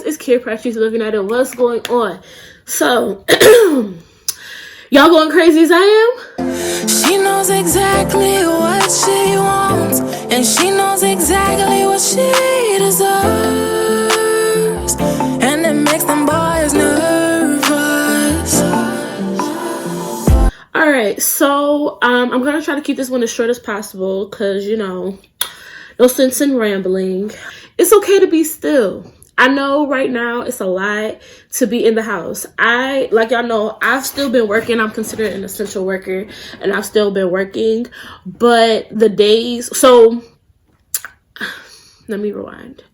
It's Kid Precious living at it. What's going on? So, y'all going crazy as I am? She knows exactly what she wants, and she knows exactly what she deserves, and it makes them boys nervous. Alright, so I'm gonna try to keep this one as short as possible because, you know, no sense in rambling. It's okay to be still. I know right now it's a lot to be in the house. Like y'all know, I've still been working. I'm considered an essential worker and I've still been working. But the days, so let me rewind.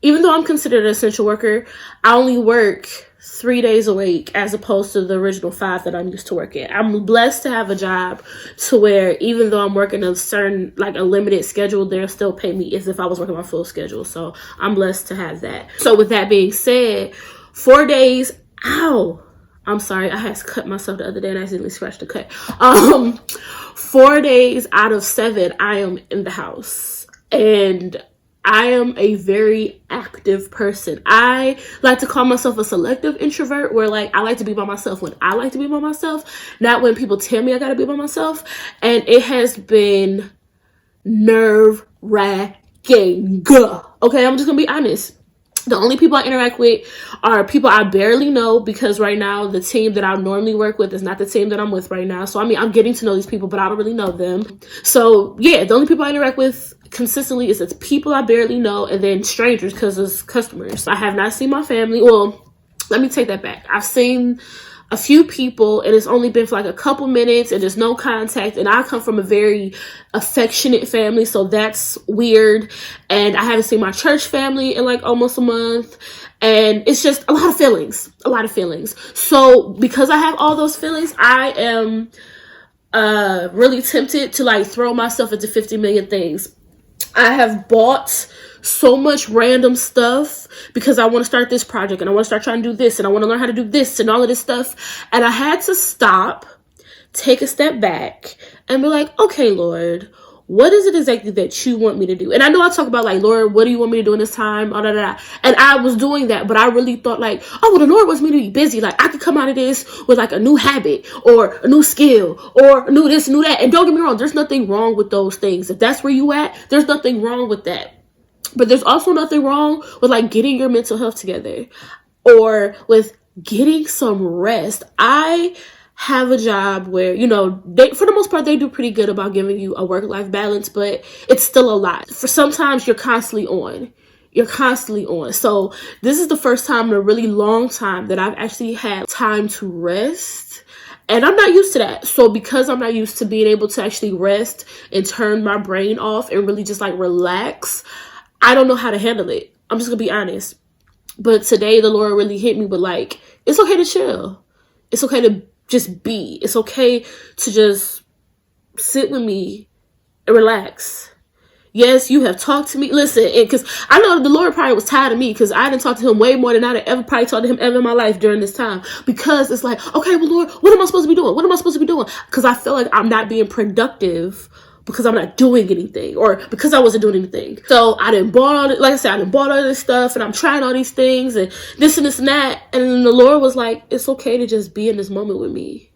Even though I'm considered an essential worker, I only work 3 days a week as opposed to the original 5 that I'm used to working. I'm blessed to have a job to where even though I'm working a certain, like a limited schedule, they'll still pay me as if I was working my full schedule. So I'm blessed to have that. So with that being said, 4 days, ow, I'm sorry, I had to cut myself the other day and I accidentally scratched the cut. 4 days out of 7, I am in the house. And I am a very active person. I like to call myself a selective introvert where like I like to be by myself when I like to be by myself, not when people tell me I gotta be by myself. And it has been nerve-wracking. Okay, I'm just gonna be honest. The only people I interact with are people I barely know because right now the team that I normally work with is not the team that I'm with right now. So I mean, I'm getting to know these people, but I don't really know them. So yeah, the only people I interact with consistently is it's people I barely know and then strangers because it's customers. I have not seen my family. Well, let me take that back. I've seen a few people and it's only been for like a couple minutes and there's no contact, and I come from a very affectionate family, so that's weird. And I haven't seen my church family in like almost a month, and it's just a lot of feelings. So because I have all those feelings, I am really tempted to like throw myself into 50 million things. I have bought so much random stuff because I want to start this project and I want to start trying to do this and I want to learn how to do this and all of this stuff. And I had to stop, take a step back and be like, okay, Lord, what is it exactly that you want me to do? And I know I talk about like, Lord, what do you want me to do in this time? And I was doing that, but I really thought like, oh, well, the Lord wants me to be busy. Like I could come out of this with like a new habit or a new skill or a new this, new that. And don't get me wrong, there's nothing wrong with those things. If that's where you at, there's nothing wrong with that. But there's also nothing wrong with like getting your mental health together or with getting some rest. I have a job where, you know, they, for the most part, they do pretty good about giving you a work-life balance, but it's still a lot. For sometimes you're constantly on. So this is the first time in a really long time that I've actually had time to rest. And I'm not used to that. So because I'm not used to being able to actually rest and turn my brain off and really just like relax, I don't know how to handle it. I'm just gonna be honest. But today the Lord really hit me with like, it's okay to chill. It's okay to just be. It's okay to just sit with me and relax. Yes, you have talked to me. Listen, because I know the Lord probably was tired of me because I didn't talk to him way more than I'd ever probably talked to him ever in my life during this time. Because it's like, okay, well, Lord, what am I supposed to be doing? Because I feel like I'm not being productive because I'm not doing anything or because I wasn't doing anything. So I didn't bought all this, like I said, I didn't bought all this stuff and I'm trying all these things and this and this and that. And then the Lord was like, it's okay to just be in this moment with me.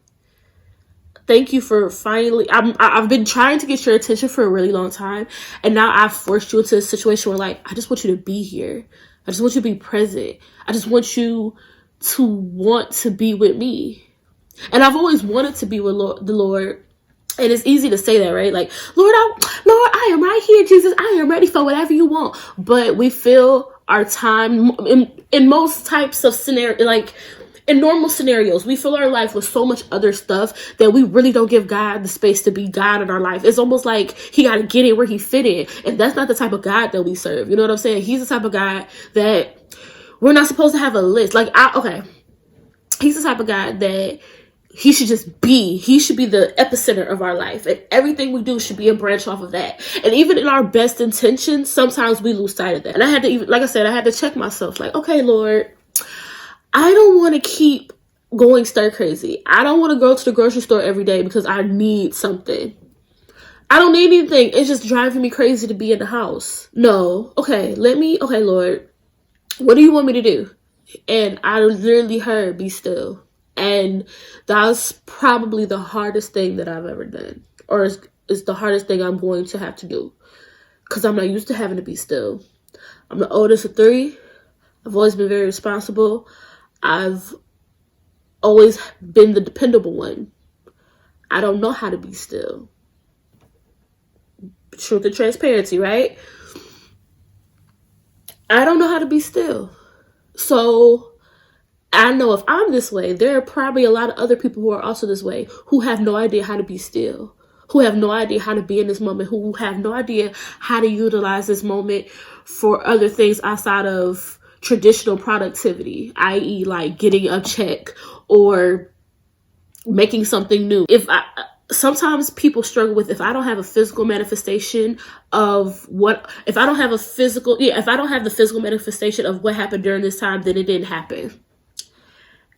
Thank you for finally, I've been trying to get your attention for a really long time. And now I've forced you into a situation where like, I just want you to be here. I just want you to be present. I just want you to want to be with me. And I've always wanted to be with the Lord. And it's easy to say that, right? Like, Lord, I am right here, Jesus. I am ready for whatever you want. But we fill our time in most types of scenario, like in normal scenarios, we fill our life with so much other stuff that we really don't give God the space to be God in our life. It's almost like he got to get in where he fit in. And that's not the type of God that we serve. You know what I'm saying? He's the type of God that we're not supposed to have a list. Like, he's the type of God that he should just be. He should be the epicenter of our life. And everything we do should be a branch off of that. And even in our best intentions, sometimes we lose sight of that. And I had to, even, like I said, I had to check myself. Like, okay, Lord, I don't want to keep going stir crazy. I don't want to go to the grocery store every day because I need something. I don't need anything. It's just driving me crazy to be in the house. No. Okay, Lord, what do you want me to do? And I literally heard, be still. And that's probably the hardest thing that I've ever done. Or it's the hardest thing I'm going to have to do. Because I'm not used to having to be still. I'm the oldest of 3. I've always been very responsible. I've always been the dependable one. I don't know how to be still. Truth and transparency, right? I don't know how to be still. So I know if I'm this way, there are probably a lot of other people who are also this way, who have no idea how to be still, who have no idea how to be in this moment, who have no idea how to utilize this moment for other things outside of traditional productivity, i.e. like getting a check or making something new. Sometimes people struggle with, if I don't have a physical manifestation of if I don't have the physical manifestation of what happened during this time, then it didn't happen.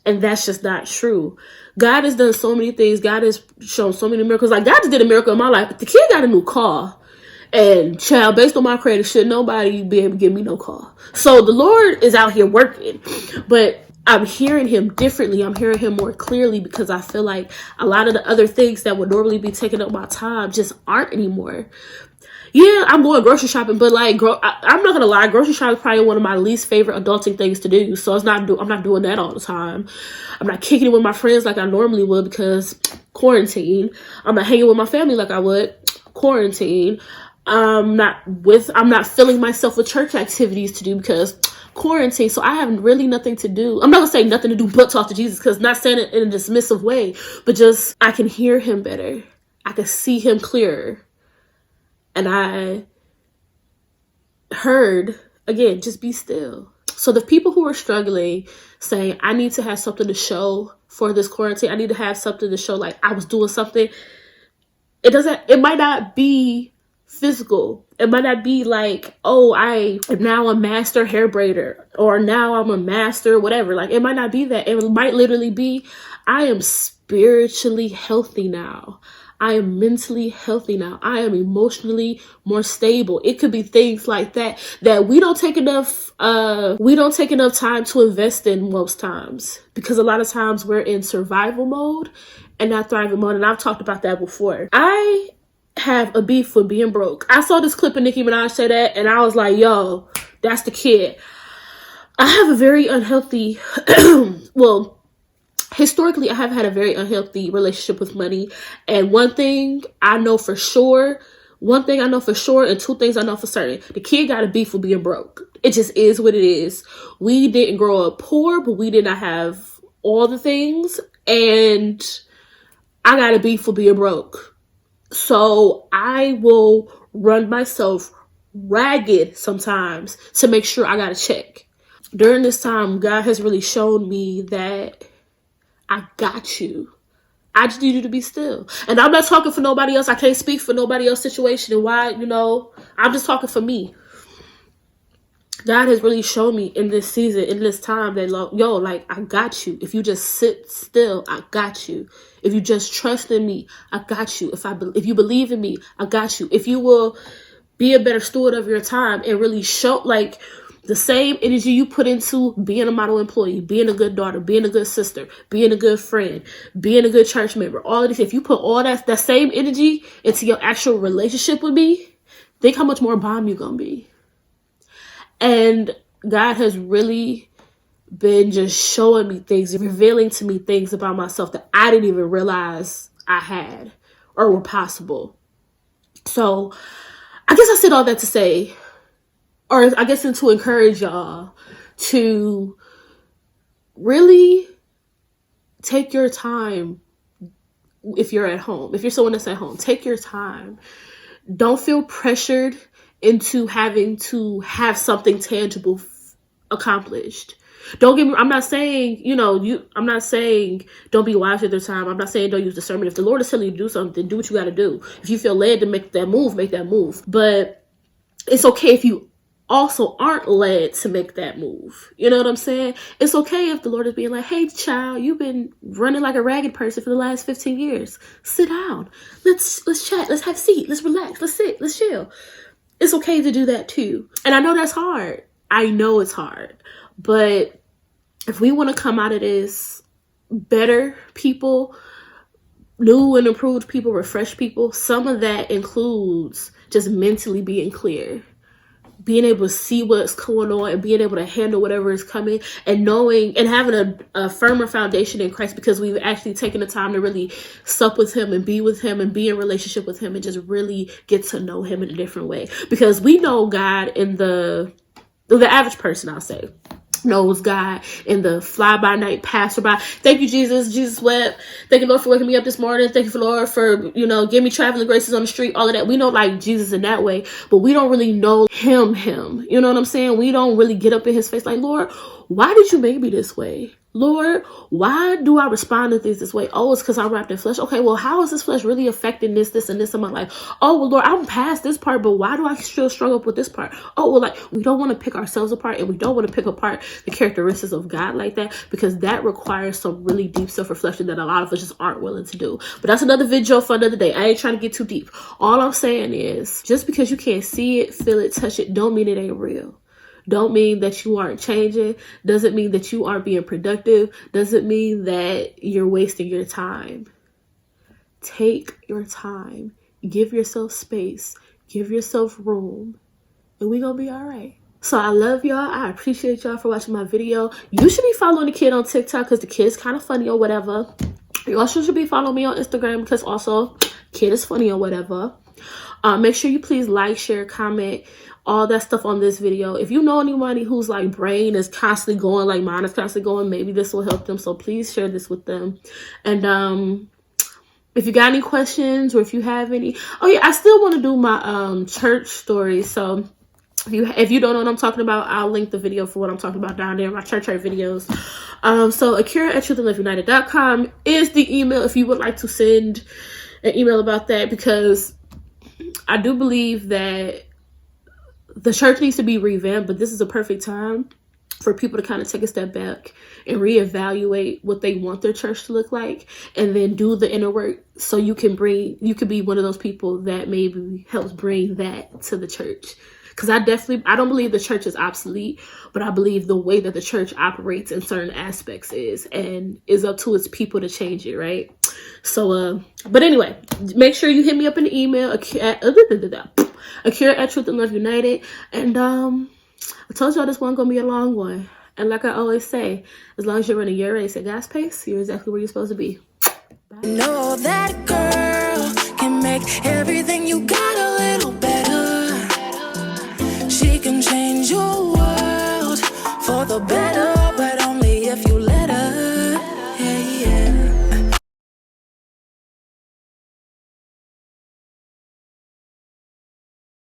And that's just not true. God has done so many things. God has shown so many miracles. Like, God just did a miracle in my life. The kid got a new car. And child, based on my credit, should nobody be able to give me no car. So the Lord is out here working. But I'm hearing him differently. I'm hearing him more clearly, because I feel like a lot of the other things that would normally be taking up my time just aren't anymore. Yeah, I'm going grocery shopping, but like, I'm not gonna lie, grocery shopping is probably one of my least favorite adulting things to do. So I'm not doing that all the time. I'm not kicking it with my friends like I normally would, because quarantine. I'm not hanging with my family like I would, quarantine. I'm not filling myself with church activities to do, because quarantine. So I have really nothing to do. I'm not gonna say nothing to do but talk to Jesus, because not saying it in a dismissive way, but just I can hear him better. I can see him clearer. And I heard, again, just be still. So the people who are struggling, saying, I need to have something to show for this quarantine. I need to have something to show, like I was doing something. It might not be physical. It might not be like, oh, I am now a master hair braider, or now I'm a master whatever. Like, it might not be that. It might literally be, I am spiritually healthy now. I am mentally healthy now. I am emotionally more stable. It could be things like that we don't take enough time to invest in most times, because a lot of times we're in survival mode and not thriving mode. And I've talked about that before. I have a beef with being broke. I saw this clip of Nicki Minaj say that, and I was like, yo, that's the kid. I have a very unhealthy, historically, I have had a very unhealthy relationship with money. And one thing I know for sure, and 2 things I know for certain. The kid got a beef for being broke. It just is what it is. We didn't grow up poor, but we did not have all the things. And I got a beef for being broke. So I will run myself ragged sometimes to make sure I got a check. During this time, God has really shown me that I got you. I just need you to be still. And I'm not talking for nobody else. I can't speak for nobody else's situation and why, I'm just talking for me. God has really shown me in this season, in this time, that, I got you. If you just sit still, I got you. If you just trust in me, I got you. If you believe in me, I got you. If you will be a better steward of your time and really show, the same energy you put into being a model employee, being a good daughter, being a good sister, being a good friend, being a good church member, all of this, if you put all that same energy into your actual relationship with me, think how much more bomb you're going to be. And God has really been just showing me things, revealing to me things about myself that I didn't even realize I had or were possible. So I guess I said all that to say, or I guess to encourage y'all to really take your time. If you're at home, if you're someone that's at home, take your time. Don't feel pressured into having to have something tangible accomplished. Don't get me, I'm not saying, I'm not saying don't be wise with your time. I'm not saying don't use discernment. If the Lord is telling you to do something, do what you got to do. If you feel led to make that move, make that move. But it's okay if you also aren't led to make that move. You know what I'm saying? It's okay if the Lord is being like, hey, child, you've been running like a ragged person for the last 15 years. Sit down. Let's chat. Let's have a seat. Let's relax. Let's sit. Let's chill. It's okay to do that too. And I know that's hard. I know it's hard, but if we want to come out of this better people, new and improved people, refreshed people, some of that includes just mentally being clear, being able to see what's going on and being able to handle whatever is coming, and knowing and having a firmer foundation in Christ, because we've actually taken the time to really sup with him and be with him and be in relationship with him and just really get to know him in a different way. Because we know God in the average person, I'll say, knows God in the fly-by-night, passerby. Thank you, Jesus. Jesus wept. Thank you, Lord, for waking me up this morning. Thank you, Lord, for, giving me traveling graces on the street, all of that. We know, like, Jesus in that way, but we don't really know him. You know what I'm saying? We don't really get up in his face like, Lord, why did you make me this way? Lord, why do I respond to things this way? Oh, it's because I'm wrapped in flesh. Okay, well, how is this flesh really affecting this, and this in my life? Oh, well, Lord, I'm past this part, but why do I still struggle with this part? Oh, well, like, we don't want to pick ourselves apart, and we don't want to pick apart the characteristics of God like that, because that requires some really deep self-reflection that a lot of us just aren't willing to do. But that's another video for another day. I ain't trying to get too deep. All I'm saying is, just because you can't see it, feel it, touch it, don't mean it ain't real. Don't mean that you aren't changing. Doesn't mean that you aren't being productive. Doesn't mean that you're wasting your time. Take your time. Give yourself space. Give yourself room. And we're going to be all right. So I love y'all. I appreciate y'all for watching my video. You should be following the kid on TikTok because the kid's kind of funny or whatever. You also should be following me on Instagram because also kid is funny or whatever. Make sure you please like, share, comment, all that stuff on this video. If you know anybody whose like brain is constantly going like mine is constantly going, maybe this will help them. So please share this with them. And if you got any questions or if you have any, oh yeah, I still want to do my church story. So if you don't know what I'm talking about, I'll link the video for what I'm talking about down there in my church videos. So Akira@truthandloveunited.com is the email if you would like to send an email about that, because I do believe that the church needs to be revamped, but this is a perfect time for people to kind of take a step back and reevaluate what they want their church to look like, and then do the inner work so you could be one of those people that maybe helps bring that to the church. Because I don't believe the church is obsolete, but I believe the way that the church operates in certain aspects is up to its people to change it, right? So, but anyway, make sure you hit me up in the email, Akira@truthandloveunited. And I told y'all this one gonna be a long one. And like I always say, as long as you're running your race at gas pace, you're exactly where you're supposed to be. Bye. Know that girl can make everything you got a little better. She can change your world for the better.